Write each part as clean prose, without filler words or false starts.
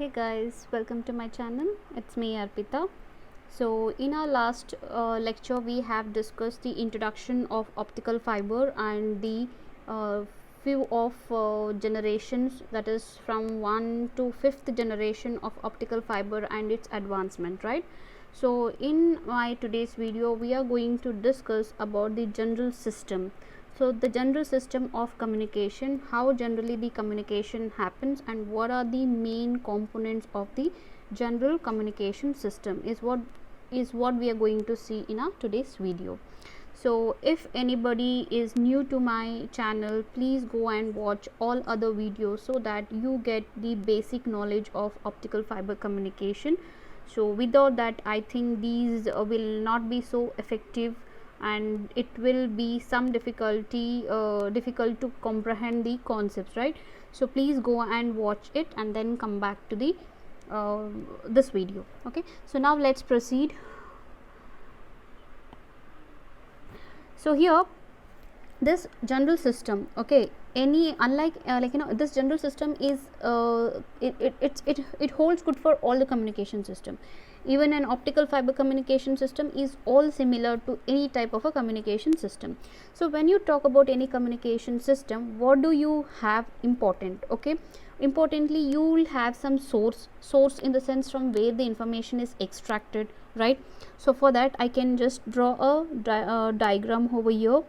Hey guys, welcome to my channel. It's me Arpita. So in our last lecture we have discussed the introduction of optical fiber and the few of generations, that is from 1 to 5th generation of optical fiber and its advancement, right? So in my today's video we are going to discuss about the general system. So the general system of communication, how generally the communication happens and what are the main components of the general communication system is what we are going to see in our today's video. So if anybody is new to my channel, please go and watch all other videos so that you get the basic knowledge of optical fiber communication. So without that, I think these will not be so effective and it will be some difficult to comprehend the concepts, right? So please go and watch it and then come back to the this video. Okay, so now let's proceed. So here this general system, okay, any unlike this general system is it holds good for all the communication system. Even an optical fiber communication system is all similar to any type of a communication system. So when you talk about any communication system, what do you have important? Okay, importantly you will have some source in the sense from where the information is extracted, right? So for that I can just draw a diagram over here.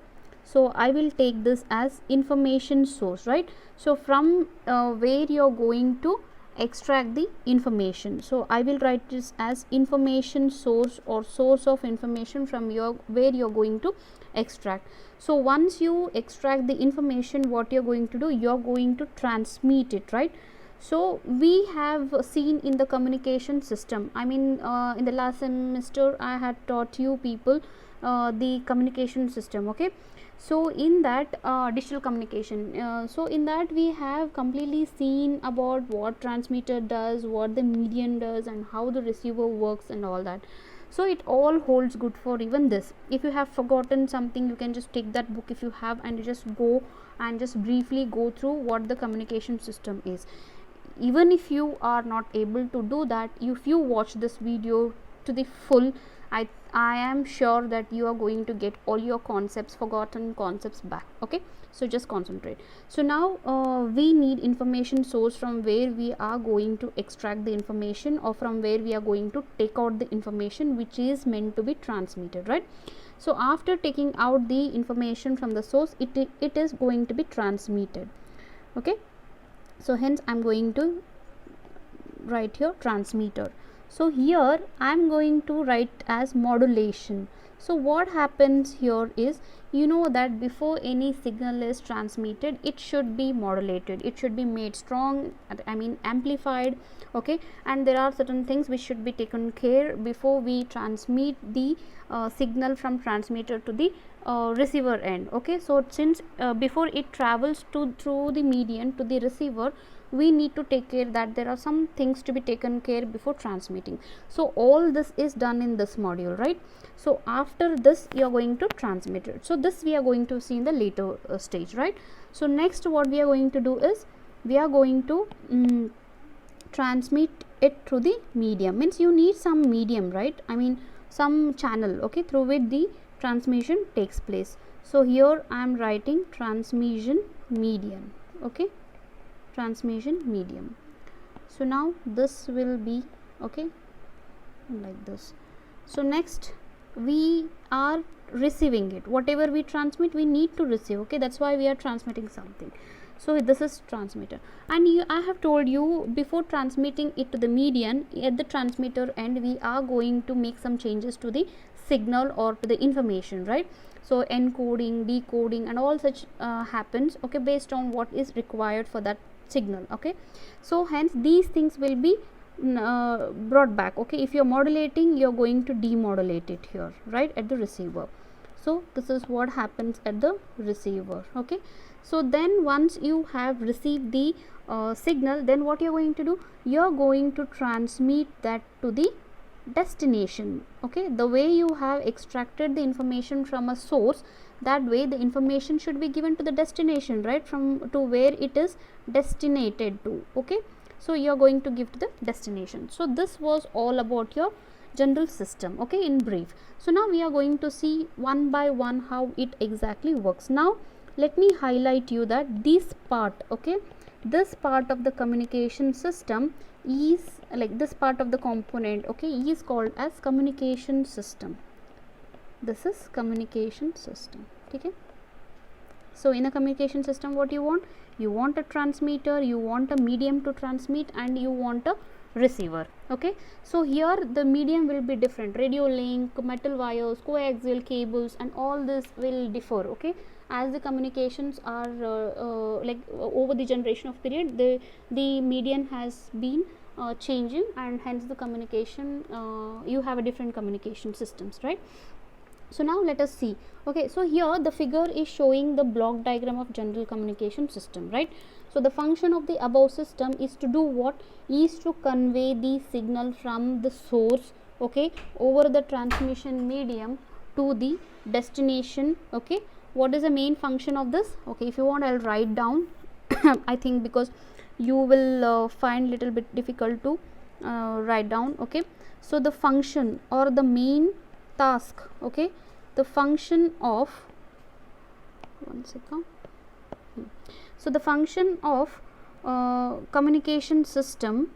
So I will take this as information source, right? So from where you are going to extract the information, so I will write this as information source or source of information from where you are going to extract. So once you extract the information, what you are going to do, you are going to transmit it, right? So we have seen in the communication system, I mean in the last semester I had taught you people the communication system, okay? So in that digital communication, so in that we have completely seen about what transmitter does, what the medium does, and how the receiver works and all that. So it all holds good for even this. If you have forgotten something, you can just take that book if you have and just go and just briefly go through what the communication system is. Even if you are not able to do that, if you watch this video to the full, I am sure that you are going to get all your forgotten concepts back. Okay, so just concentrate. So now we need information source from where we are going to extract the information, or from where we are going to take out the information which is meant to be transmitted, right? So after taking out the information from the source, it is going to be transmitted. Okay, so hence I'm going to write here transmitter. So here I am going to write as modulation. So what happens here is, you know that before any signal is transmitted, it should be modulated, it should be made strong, I mean amplified, okay? And there are certain things which should be taken care before we transmit the signal from transmitter to the receiver end, okay? So since before it travels through the medium to the receiver, we need to take care that there are some things to be taken care before transmitting. So all this is done in this module, right? So after this you are going to transmit it. So this we are going to see in the later stage, right? So next what we are going to do is, we are going to transmit it through the medium. Means you need some medium, right? I mean some channel, okay, through which the transmission takes place. So here I am writing transmission medium, okay, transmission medium. So now this will be okay like this. So next we are receiving it, whatever we transmit we need to receive, okay? That's why we are transmitting something. So this is transmitter, and I have told you before transmitting it to the medium, at the transmitter end we are going to make some changes to the signal or to the information, right? So encoding, decoding and all such happens, okay, based on what is required for that signal, okay? So hence these things will be brought back, okay? If you're modulating, you're going to demodulate it here, right, at the receiver. So this is what happens at the receiver, okay? So then once you have received the signal, then what you're going to do, you're going to transmit that to the destination, okay? The way you have extracted the information from a source, that way the information should be given to the destination, right, from to where it is destinated to, okay? so you are going to give to the destination. So this was all about your general system, okay, in brief. So now we are going to see one by one how it exactly works. Now let me highlight you that this part, okay, this part of the communication system is like this part of the component, okay, is called as communication system. This is communication system, okay. So in a communication system, what you want a transmitter, you want a medium to transmit, and you want a receiver, okay. So here the medium will be different, radio link, metal wires, coaxial cables, and all this will differ, okay, as the communications are over the generation of period, the medium has been changing, and hence the communication, you have a different communication systems, right. So now let us see, okay. So here the figure is showing the block diagram of general communication system, right. So the function of the above system is to do what? Is to convey the signal from the source, okay, over the transmission medium to the destination, okay. What is the main function of this? Okay, if you want, I'll write down I think because you will find little bit difficult to write down, okay. So the function or the main task, okay, the function of so the function of communication system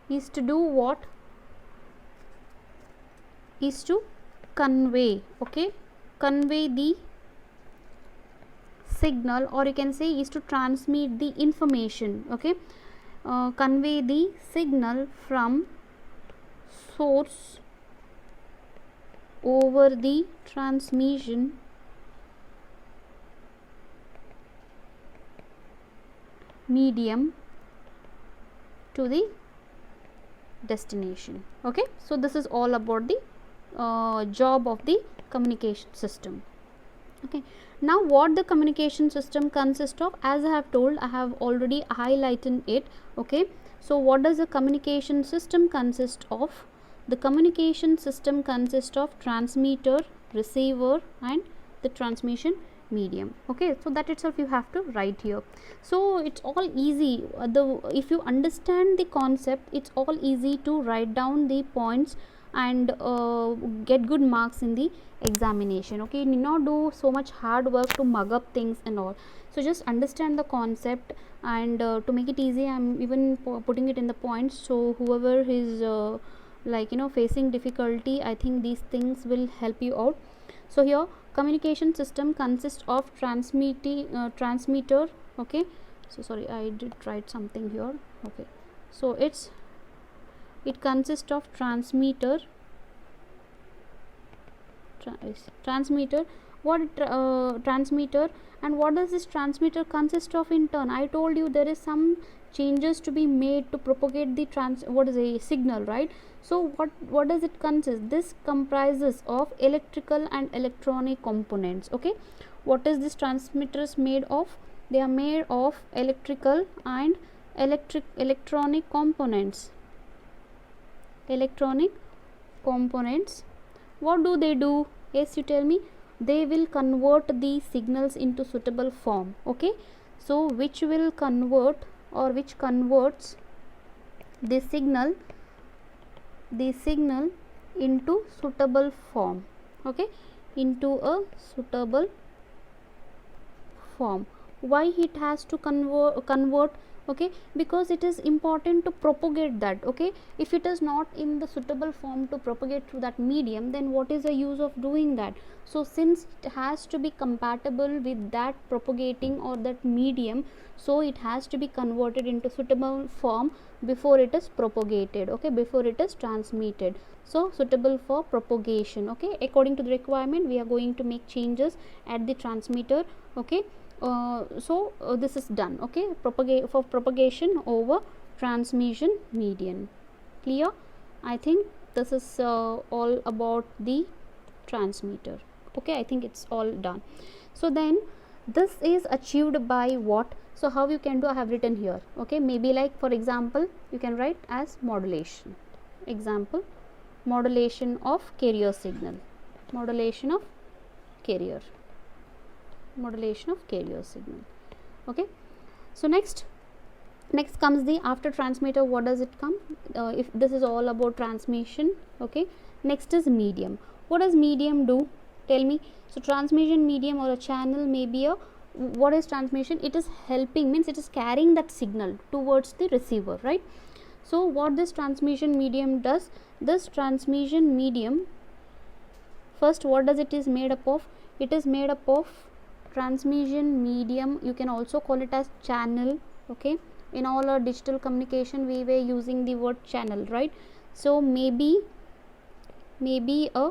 is to do what? Is to convey, okay, convey the signal, or you can say is to transmit the information, okay, convey the signal from source over the transmission medium to the destination, okay. So this is all about the job of the communication system, okay. Now what the communication system consists of, as I have told, I have already highlighted it, okay. So what does the communication system consist of? The communication system consists of transmitter, receiver, and the transmission medium, okay. So that itself you have to write here. So it's all easy, if you understand the concept, it's all easy to write down the points and get good marks in the examination, okay. You need not do so much hard work to mug up things and all. So just understand the concept, and to make it easy, I'm even putting it in the points, so whoever is facing difficulty, I think these things will help you out. So here communication system consists of transmitter, okay. So sorry, I did write something here, okay. So it consists of transmitter, transmitter, and what does this transmitter consist of in turn? I told you there is some changes to be made to propagate the signal, right. So what does it consist? This comprises of electrical and electronic components, okay. What is this transmitters made of? They are made of electrical and electronic components. What do they do? Yes, you tell me. They will convert the signals into suitable form, okay. So which will convert, or which converts the signal into suitable form, okay, into a suitable form. Why it has to convert, okay, because it is important to propagate that, okay. If it is not in the suitable form to propagate through that medium, then what is the use of doing that? So since it has to be compatible with that propagating or that medium, so it has to be converted into suitable form before it is propagated, okay, before it is transmitted. So suitable for propagation, okay. According to the requirement, we are going to make changes at the transmitter, okay. This is done, okay, for propagation over transmission medium. Clear? I think this is all about the transmitter, okay. I think it's all done. So then this is achieved by what? So how you can do, I have written here, okay. Maybe like for example, you can write as modulation. Example, modulation of carrier signal, modulation of carrier signal, okay. So next, Next comes the after transmitter. What does it come? If this is all about transmission, okay. Next is medium. What does medium do? Tell me. So transmission medium or a channel may be a, what is transmission? It is helping, means it is carrying that signal towards the receiver, right? So what this transmission medium does, this transmission medium, first what does it is made up of? It is made up of transmission medium, you can also call it as channel, okay. In all our digital communication we were using the word channel, right? So maybe a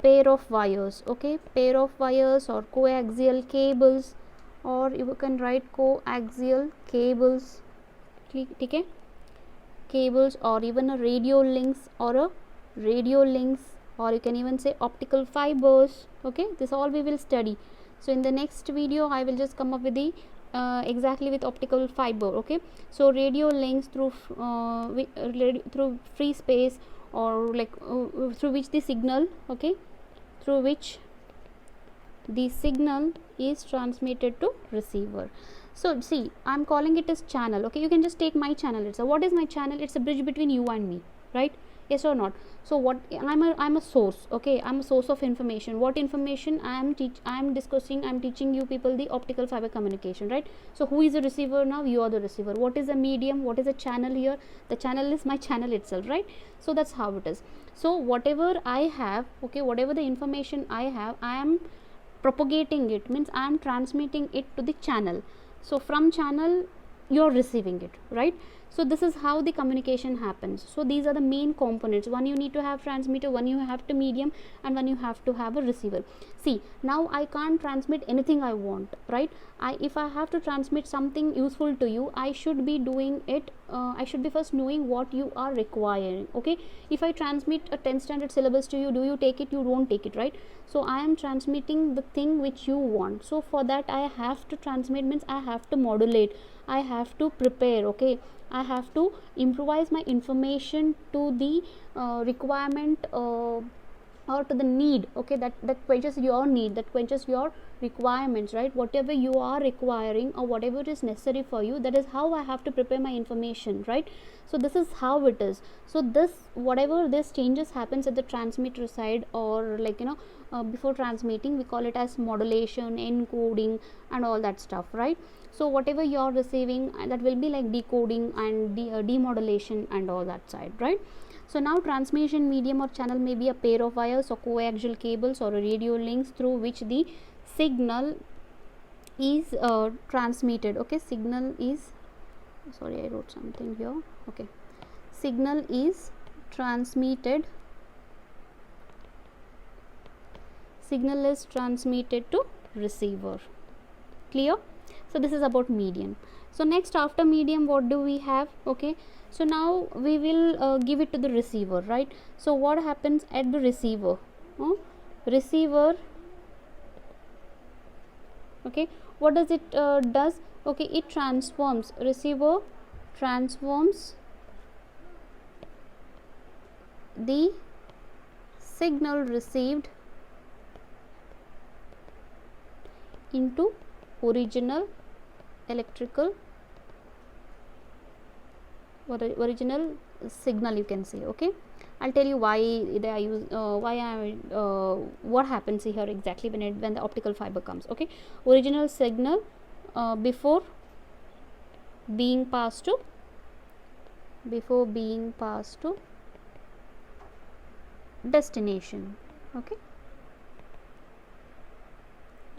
pair of wires, okay, pair of wires or coaxial cables, or you can write coaxial cables, okay, cables, or even a radio links, or you can even say optical fibers, okay. This all we will study. So in the next video I will just come up with the exactly with optical fiber, okay. So radio links through through free space, or like through which the signal, okay, through which the signal is transmitted to receiver. So see, I'm calling it as channel, okay. You can just take my channel itself. What is my channel? It's a bridge between you and me, right? Yes or not? So what, I'm a source, okay. I'm a source of information. What information I am discussing, I'm teaching you people the optical fiber communication, right? So who is the receiver now? You are the receiver. What is a medium? What is a channel here? The channel is my channel itself, right? So that's how it is. So whatever I have, okay, whatever the information I have, I am propagating it, means I am transmitting it to the channel. So from channel you're receiving it, right? So this is how the communication happens. So these are the main components. One, you need to have transmitter, one you have to medium, and one you have to have a receiver. See, now I can't transmit anything I want, right? If I have to transmit something useful to you, I should be doing it, I should be first knowing what you are requiring, okay. If I transmit a 10th standard syllabus to you, do you take it? You don't take it, right? So I am transmitting the thing which you want. So for that I have to transmit, means I have to modulate, I have to prepare, okay. I have to improvise my information to the requirement or to the need, okay, that quenches your need, that quenches your requirements, right? Whatever you are requiring or whatever is necessary for you, that is how I have to prepare my information, right? So this is how it is. So this, whatever this changes happens at the transmitter side, or like, you know, before transmitting, we call it as modulation, encoding and all that stuff, right? So whatever you are receiving, that will be like decoding and demodulation and all that side, right? So now transmission medium or channel may be a pair of wires or coaxial cables or radio links through which the signal is transmitted, okay. Signal is, sorry, I wrote something here, okay. Signal is transmitted, signal is transmitted to receiver. Clear? So this is about medium. So next, after medium, what do we have? Okay, so now we will give it to the receiver, right? So what happens at the receiver? Receiver, okay, what does it does? Okay, it transforms, receiver transforms the signal received into original electrical or original signal, you can say, okay. I'll tell you why they are use what happens here exactly when the optical fiber comes, okay. Original signal before being passed to destination, okay,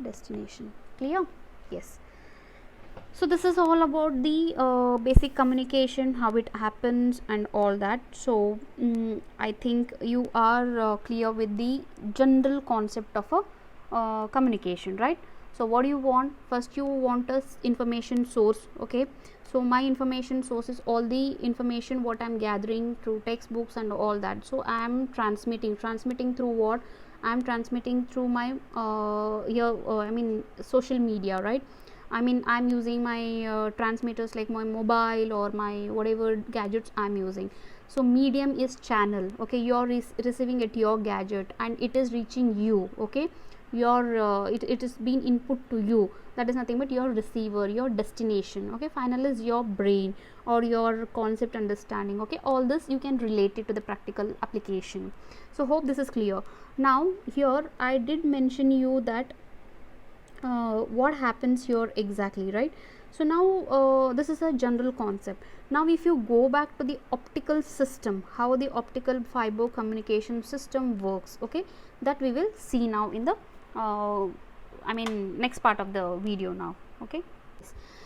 destination. Clear? Yes. So this is all about the basic communication, how it happens and all that. So I think you are clear with the general concept of a communication, right? So what do you want? First you want a information source, okay. So my information source is all the information what I'm gathering through textbooks and all that. So I am transmitting through what? I am transmitting through my social media, right? I mean, I'm using my transmitters like my mobile or my whatever gadgets I'm using. So medium is channel, okay. You're receiving at your gadget and it is reaching you, okay. your it is being input to you, that is nothing but your receiver, your destination. Okay, final is your brain or your concept understanding. Okay, all this you can relate it to the practical application. So hope this is clear. Now here I did mention you that what happens here exactly, right? So now this is a general concept. Now if you go back to the optical system, how the optical fiber communication system works, okay, that we will see now in the next part of the video now. Okay,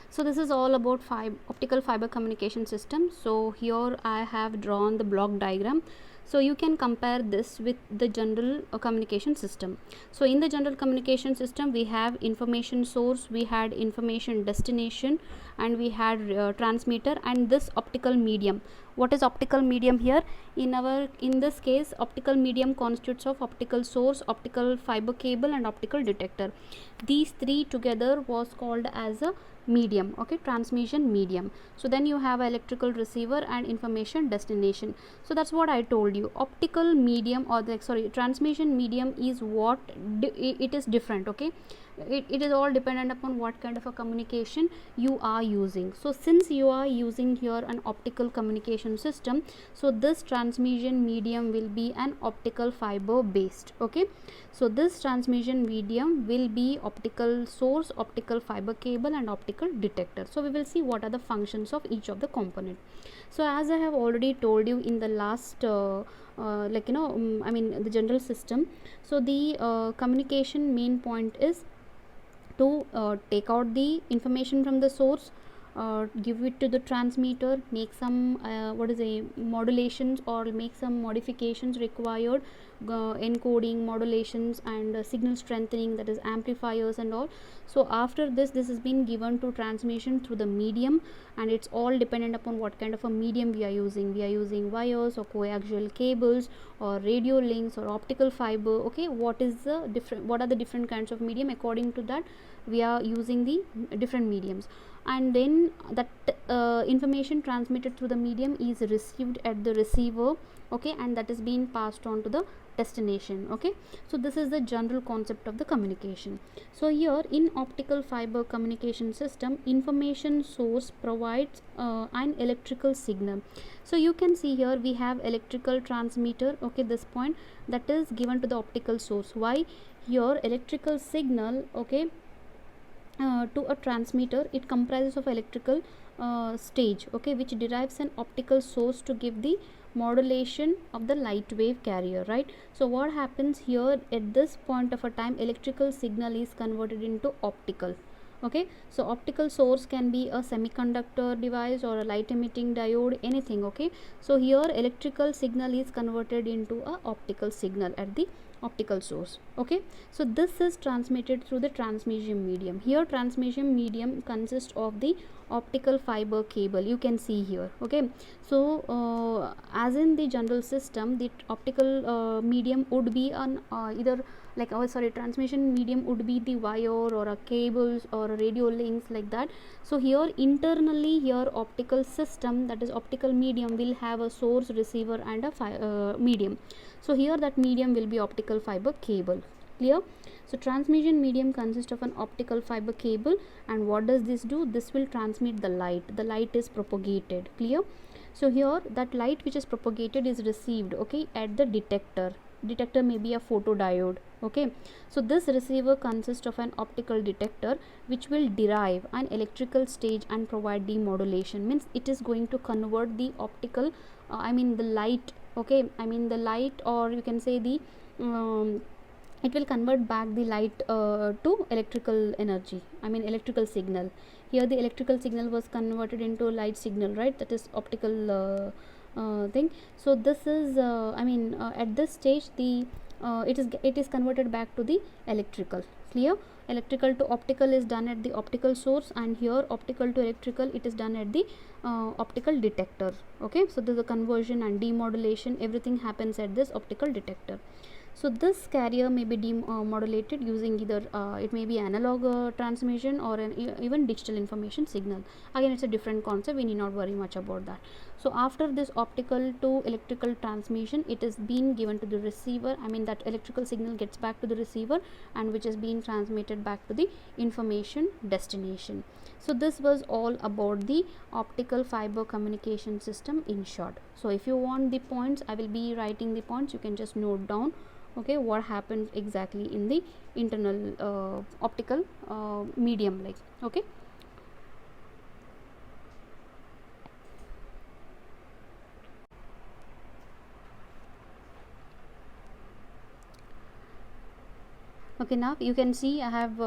so this is all about optical fiber communication system. So here I have drawn the block diagram. So you can compare this with the general communication system. So in the general communication system, we have information source, we had information destination, and we had transmitter, and this optical medium. What is optical medium here? In this case, optical medium constitutes of optical source, optical fiber cable, and optical detector. These three together was called as a medium. Okay, transmission medium. So then you have electrical receiver and information destination. So that's what I told you. Optical medium, or the transmission medium is what it is different. Okay, it is all dependent upon what kind of a communication you are using. So since you are using here an optical communication system, so this transmission medium will be an optical fiber based. Okay, so this transmission medium will be optical source, optical fiber cable, and optical detector. So we will see what are the functions of each of the component. So as I have already told you in the last the general system, so the communication main point is to take out the information from the source, give it to the transmitter, make some modulations or make some modifications required, encoding, modulations, and signal strengthening, that is amplifiers and all. So after this has been given to transmission through the medium, and it's all dependent upon what kind of a medium we are using. We are using wires or coaxial cables or radio links or optical fiber. Okay, what are the different kinds of medium? According to that we are using the different mediums, and then that information transmitted through the medium is received at the receiver. Okay, and that is being passed on to the destination. Okay, so this is the general concept of the communication. So here in optical fiber communication system, information source provides an electrical signal. So you can see here we have electrical transmitter. Okay, this point that is given to the optical source. Why? Here electrical signal, okay, to a transmitter, it comprises of electrical stage, okay, which derives an optical source to give the modulation of the light wave carrier, right? So what happens here at this point of a time, electrical signal is converted into optical. Okay, so optical source can be a semiconductor device or a light emitting diode, anything. Okay, so here electrical signal is converted into a optical signal at the optical source. Okay, so this is transmitted through the transmission medium. Here transmission medium consists of the optical fiber cable, you can see here. Okay, so as in the general system, the optical medium would be an either transmission medium would be the wire or a cables or a radio links, like that. So here internally, here optical system, that is optical medium, will have a source, receiver, and a medium. So here that medium will be optical fiber cable. Clear? So transmission medium consists of an optical fiber cable, and what does this do? This will transmit the light. The light is propagated. Clear? So here that light which is propagated is received, okay, at the detector. Detector may be a photodiode. Okay, so this receiver consists of an optical detector which will derive an electrical stage and provide demodulation. Means it is going to convert the optical the light, okay, the light, or you can say the it will convert back the light to electrical energy, electrical signal. Here the electrical signal was converted into light signal, right? That is optical thing. So this is at this stage the it is converted back to the electrical. Clear? Electrical to optical is done at the optical source, and here optical to electrical it is done at the optical detector. Okay, so there's a conversion and demodulation, everything happens at this optical detector. So this carrier may be demodulated using either it may be analog transmission or even digital information signal. Again, it's a different concept, we need not worry much about that. So after this optical to electrical transmission, it is being given to the receiver. I mean that electrical signal gets back to the receiver, and which is being transmitted back to the information destination. So this was all about the optical fiber communication system in short. So if you want the points, I will be writing the points, you can just note down, okay, what happened exactly in the internal optical medium, like, okay. Okay, now you can see I have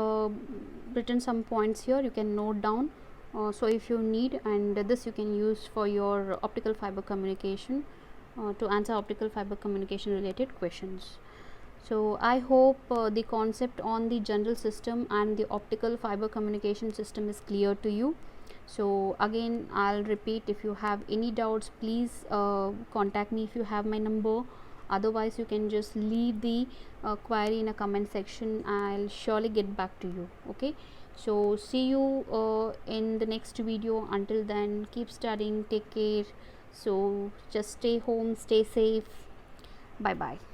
written some points here, you can note down. So if you need, and this you can use for your optical fiber communication, to answer optical fiber communication related questions. So I hope the concept on the general system and the optical fiber communication system is clear to you. So again I'll repeat, if you have any doubts, please contact me if you have my number. Otherwise you can just leave the query in a comment section, I'll surely get back to you, okay. So see you in the next video. Until then, keep studying, take care. So just stay home, stay safe. Bye bye.